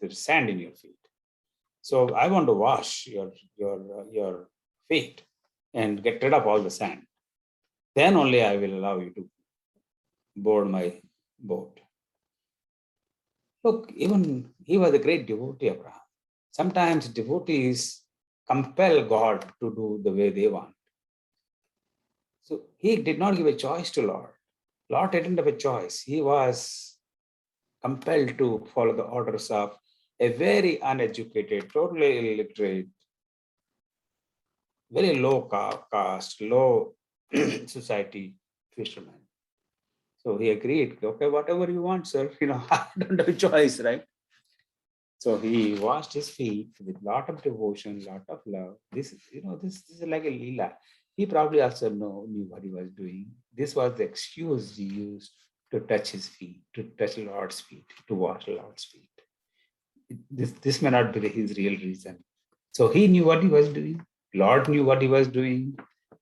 there's sand in your feet. So I want to wash your feet and get rid of all the sand. Then only I will allow you to board my boat. Look, even he was a great devotee, Abraham. Sometimes devotees compel God to do the way they want. So he did not give a choice to Lord. Lord didn't have a choice. He was compelled to follow the orders of a very uneducated, totally illiterate, very low caste, low society fisherman. So he agreed, okay, whatever you want, sir, I don't have a choice, right? So he washed his feet with a lot of devotion, lot of love. This is like a lila. He probably also knew what he was doing. This was the excuse he used to touch his feet, to touch Lord's feet, to wash Lord's feet. This may not be his real reason. So he knew what he was doing. Lord knew what he was doing.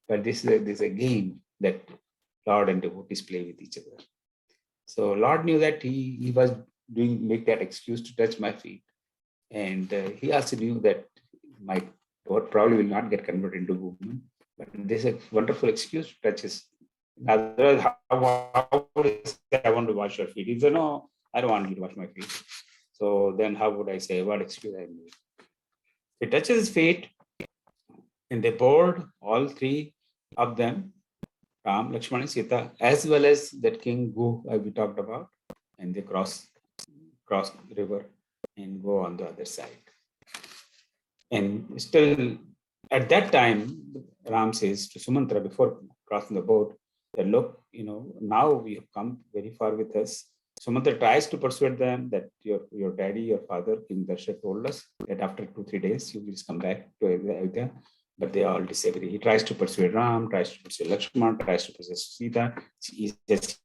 But this is a game that Lord and devotees play with each other. So Lord knew that he was make that excuse to touch my feet. And he also knew that my daughter probably will not get converted into woman. But this is a wonderful excuse to touch his. Otherwise, how would I say, I want to wash your feet? He said, no, I don't want you to wash my feet. So then how would I say, what excuse I need? He touches his feet and they board, all three of them, Ram, Lakshmana, and Sita, as well as that king Gu we talked about, and they cross the river and go on the other side. And still, at that time, Ram says to Sumantra before crossing the boat, that look, now we have come very far with us. Sumantra tries to persuade them that your daddy, your father, King Darsha, told us that after 2-3 days you will just come back to Ayodhya, but they all disagree. He tries to persuade Ram, tries to persuade Lakshman, tries to persuade Sita. He says,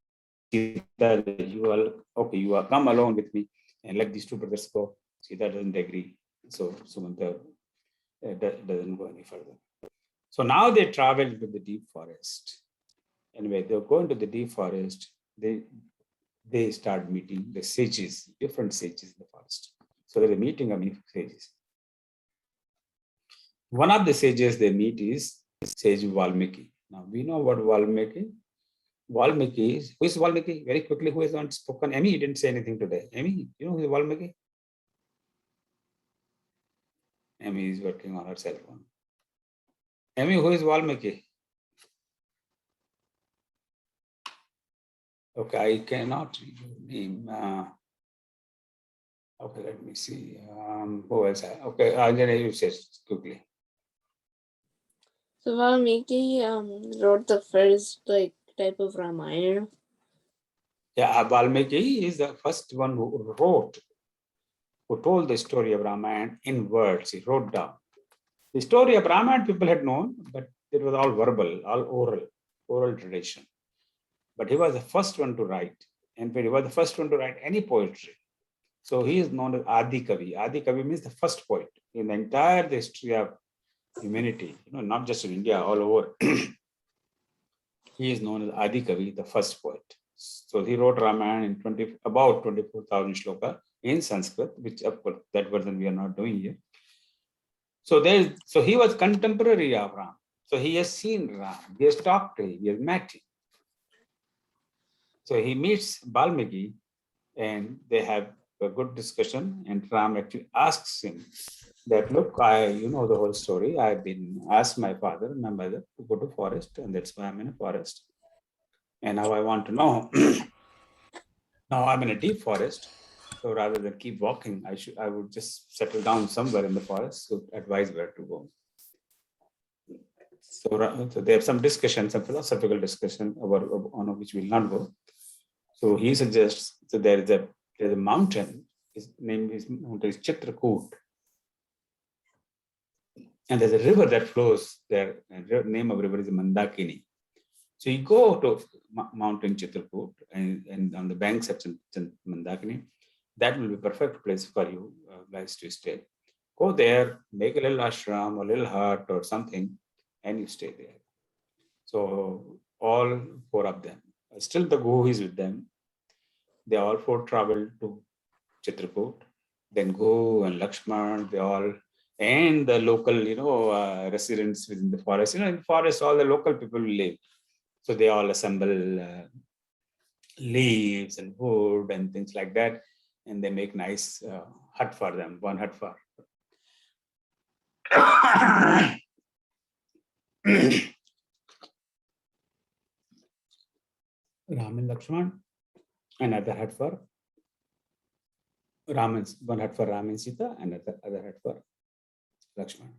Sita, you are come along with me and let these two brothers go. Sita doesn't agree. So Sumantra doesn't go any further. So now they travel into the deep forest. Anyway, they're going to the deep forest. They start meeting the sages, different sages in the forest. So they're meeting of sages. One of the sages they meet is sage Valmiki. Now we know what Valmiki. Valmiki is, who is Valmiki? Very quickly, who has not spoken? Amy, you didn't say anything today. Amy, you know who is Valmiki? Amy is working on her cell phone. Amy, who is Valmiki? Okay, I cannot read your name. Okay, let me see. Who else? Okay, Anjana, you say quickly. So Valmiki wrote the first type of Ramayana. Yeah, Valmiki is the first one who told the story of Ramayana in words. He wrote down. The story of Ramayana people had known, but it was all verbal, all oral tradition. But he was the first one to write, and he was the first one to write any poetry. So he is known as Adi Kavi. Adi Kavi means the first poet in the entire history of humanity, not just in India, all over. He is known as Adi Kavi, the first poet. So he wrote Ramayana in about 24,000 shloka in Sanskrit, which of course that version we are not doing here. So he was contemporary of Ram. So he has seen Ram, he has talked to him, he has met him. So he meets Valmiki and they have a good discussion, and Ram actually asks him that, look, you know the whole story. I've been asked my father and my mother to go to forest, and that's why I'm in a forest. And now I want to know, now I'm in a deep forest. So rather than keep walking, I would just settle down somewhere in the forest. So advise where to go. So they have some discussion, some philosophical discussion on which we'll not go. So he suggests that there's a mountain. His name is Chitrakoot, and there's a river that flows there. And the name of the river is Mandakini. So you go to Mountain Chitrakoot, and on the banks of Mandakini, that will be a perfect place for you guys to stay. Go there, make a little ashram, a little hut or something, and you stay there. So all four of them, still the Guru is with them. They all four traveled to Chitrakoot. Then Guru and Lakshman, they all, and the local, residents within the forest. In the forest, all the local people live. So they all assemble leaves and wood and things like that, and they make nice hut for them, one hut for. Ram and Lakshman, another hut for one hut for Ram and Sita, and other hut for Lakshman.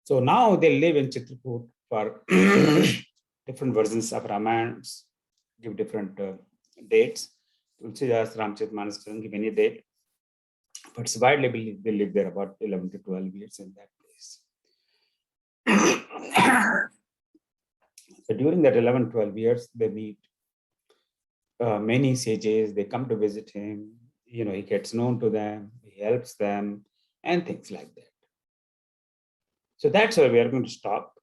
So now they live in Chitrakoot for different versions of Ramayana, give different dates. Tulsidas, Ramcharitmanas doesn't give any date, but it's widely believed they live there about 11 to 12 years in that place. So during that 11, 12 years, they meet many sages. They come to visit him. He gets known to them. He helps them, and things like that. So that's where we are going to stop,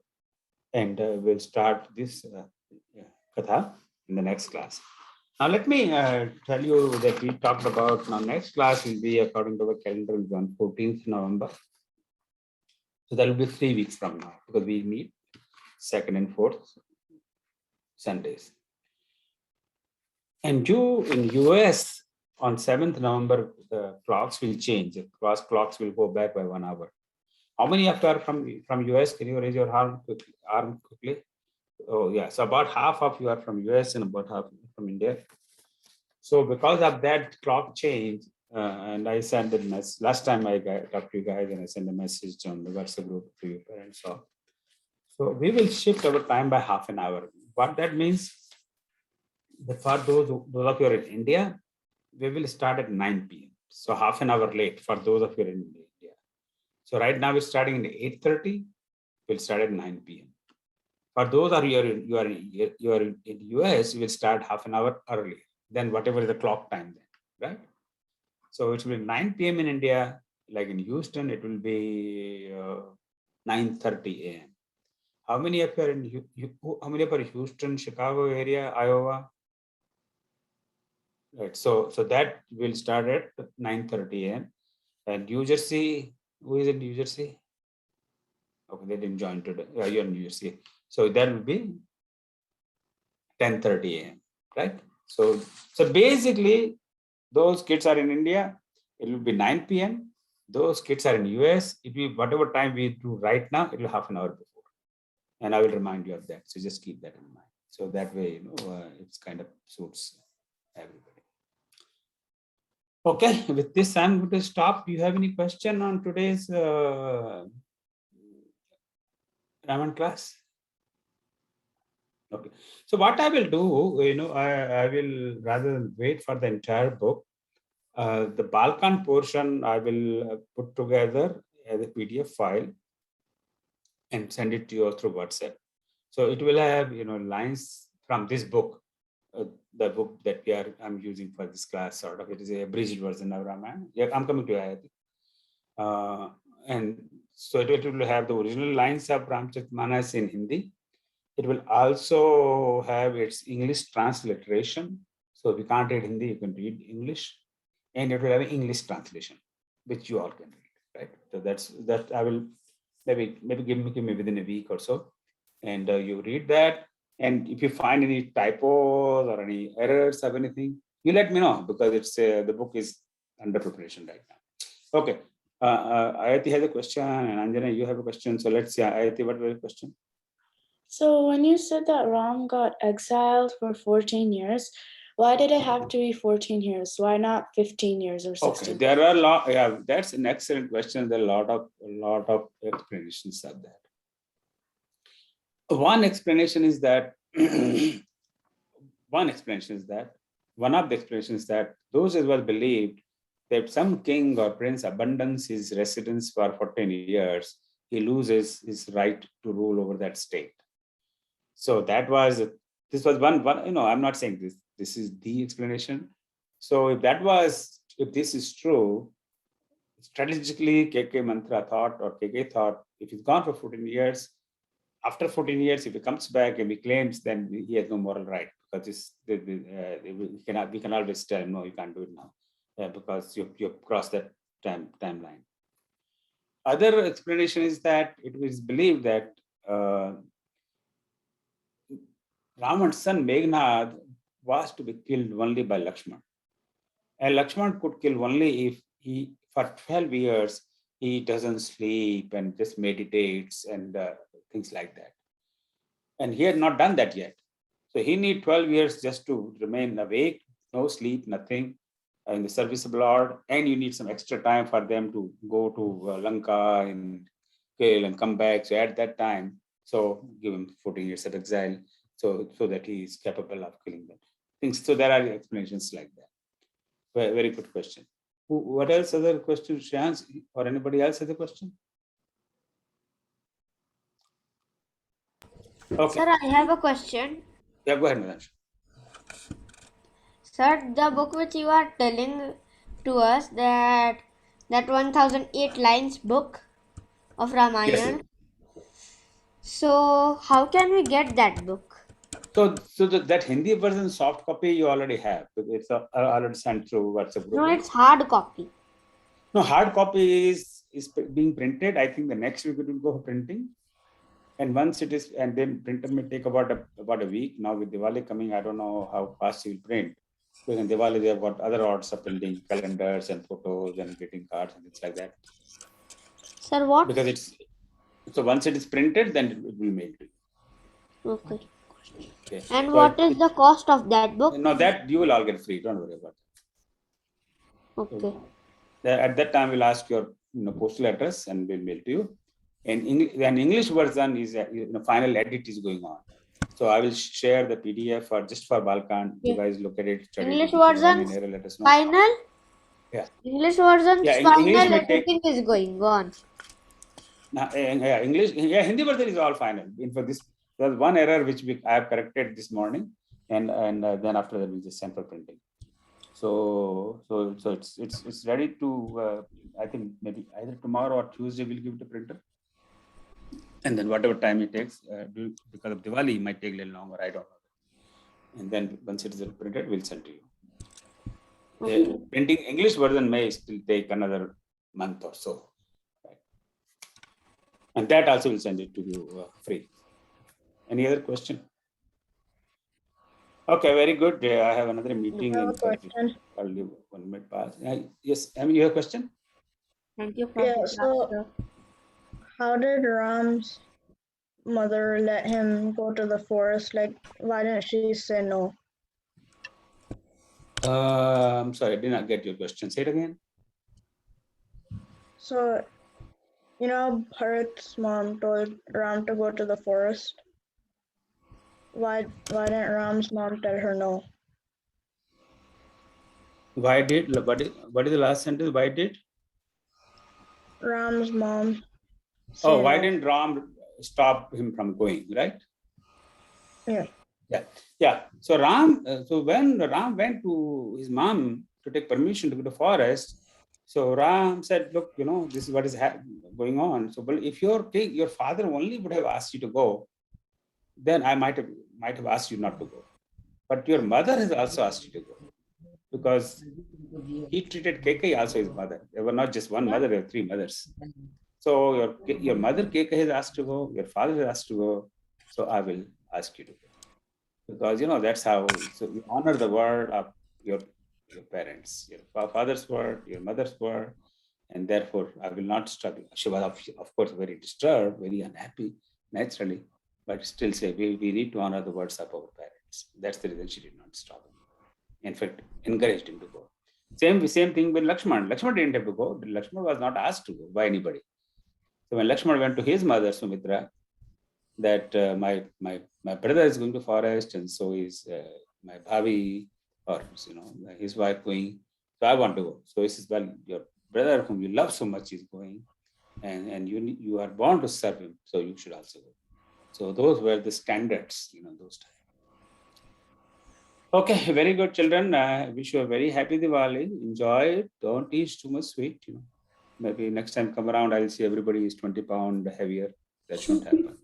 and we'll start this katha in the next class. Now, let me tell you that we talked about, now next class will be, according to our calendar, on 14th November. So that will be 3 weeks from now, because we meet 2nd and 4th Sundays. And in US, on 7th November, the clocks will change. The clocks will go back by 1 hour. How many of you are from US? Can you raise your arm quickly? Oh, yeah. So about half of you are from US and about half from India. So because of that clock change, and I sent a message, last time I talked to you guys and I sent a message on the WhatsApp group to your parents. So we will shift our time by half an hour. What that means, that for those of you who are in India, we will start at 9 p.m. So half an hour late for those of you in India. So right now we're starting at 8:30. We'll start at 9 p.m. For those of you are in US, you will start half an hour earlier than whatever is the clock time then, right? So it will be 9 p.m. in India, like in Houston, it will be 9:30 a.m. How many of you are in how many of you are in Houston, Chicago area, Iowa? Right. So that will start at 9:30 a.m. And New Jersey, who is in New Jersey? Okay, they didn't join today. You're in New Jersey. So that will be 10:30 a.m. Right? So basically, those kids are in India, it will be 9 p.m. Those kids are in US, it will be whatever time we do right now, it will half an hour before. And I will remind you of that. So just keep that in mind. So that way, it's kind of suits everybody. Okay, with this, I'm going to stop. Do you have any question on today's Ramayana class? Okay. So what I will do, I will, rather than wait for the entire book, the Balkan portion I will put together as a PDF file and send it to you through WhatsApp. So it will have lines from this book, the book that I'm using for this class. Sort of, it is a abridged version of Ramayana. Yeah, I'm coming to it. And so it will have the original lines of Ramcharitmanas in Hindi, It will also have its English transliteration. So if you can't read Hindi, you can read English, and it will have an English translation, which you all can read, right? So that I will maybe give me within a week or so, and you read that. And if you find any typos or any errors or anything, you let me know, because it's the book is under preparation right now. Okay. Ayati has a question, and Anjana, you have a question. So let's see, Ayati, what was your question? So when you said that Ram got exiled for 14 years, why did it have to be 14 years? Why not 15 years or 16? Okay, there are a lot. Yeah, that's an excellent question. There are a lot of explanations of that. One explanation is that one of the explanations that those as well believed that some king or prince abandons his residence for 14 years, he loses his right to rule over that state. So this was one, I'm not saying this is the explanation. So if this is true, strategically KK Mantra thought, or KK thought, if he's gone for 14 years, after 14 years, if he comes back and he claims, then he has no moral right, because we can always tell him, no, you can't do it now, because you've crossed that timeline. Other explanation is that it is believed that Raman's son Meghnad was to be killed only by Lakshman. And Lakshman could kill only if he, for 12 years, he doesn't sleep and just meditates and things like that. And he had not done that yet. So he need 12 years just to remain awake, no sleep, nothing, in the service of Lord. And you need some extra time for them to go to Lanka and kill and come back. So at that time, so give him 14 years of exile, so that he is capable of killing them. Things. So there are explanations like that. Very, very good question. What else? Other questions, Shans, or anybody else has a question? Okay. Sir, I have a question. Yeah, go ahead, Manash. Sir, the book which you are telling to us, that 1008 lines book of Ramayana. Yes. So how can we get that book? So that Hindi version soft copy you already have. It's already sent through WhatsApp group. No, it's hard copy. No, hard copy is being printed. I think the next week it will go for printing. And once it is, and then printer may take about a week. Now with Diwali coming, I don't know how fast he will print. Because in Diwali they have got other orders of printing, calendars and photos and greeting cards and things like that. Sir, what? Because so once it is printed, then it will be mailed to you. Okay. Okay. And So what is the cost of that book? No, that you will all get free. Don't worry about it. Okay. So, at that time, we'll ask your postal address and we'll mail to you. And an English version is final edit is going on. So I will share the PDF just for Balkan. You guys look at it. Study English it, version final. Yeah. English version final editing is going on. English. Yeah, Hindi version is all final. In fact, there's one error which I have corrected this morning, and then after that we just send for printing. So it's ready to. I think maybe either tomorrow or Tuesday we'll give it to printer, and then whatever time it takes, because of Diwali, it might take a little longer. I don't know. And then once it is printed, we'll send to you. Okay. Printing English version may still take another month or so. And that also will send it to you free. Any other question? Okay, very good. I have another meeting in probably 1 minute past. Yes, Amy, you have a question? Thank you. Yeah, so how did Ram's mother let him go to the forest? Like, why didn't she say no? I'm sorry, I did not get your question. Say it again. So, Bharat's mom told Ram to go to the forest. Why didn't Ram's mom tell her no? What is the last sentence? Why did? Ram's mom. Why didn't Ram stop him from going, right? Yeah. So when Ram went to his mom to take permission to go to the forest, so Ram said, look, this is what is going on. So if your father only would have asked you to go, then I might have asked you not to go. But your mother has also asked you to go, because he treated Kekai also his mother. There were not just one mother, there were three mothers. So your mother Kekai has asked to go, your father has asked to go, so I will ask you to go. Because that's how, so you honor the word of your parents, your father's word, your mother's word, and therefore I will not struggle. She was of course very disturbed, very unhappy, naturally, but still say we need to honor the words of our parents. That's the reason she did not stop him. In fact, encouraged him to go. Same thing with Lakshman. Lakshman didn't have to go. Lakshman was not asked to go by anybody. So when Lakshman went to his mother Sumitra, that my brother is going to forest, and so is my bhavi, or his wife going. So I want to go. So he says, well, your brother whom you love so much is going, and you are born to serve him, so you should also go. So those were the standards, those times. Okay, very good, children. I wish you a very happy Diwali. Enjoy it. Don't eat too much sweet. Maybe next time come around, I'll see everybody is 20 pounds heavier. That shouldn't happen.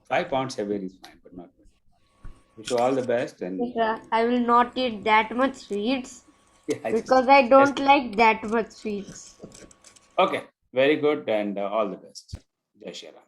5 pounds heavier is fine, but not 20. Wish you all the best. And I will not eat that much sweets yeah, because I don't like that much sweets. Okay, very good, and all the best. Jai Shri Ram.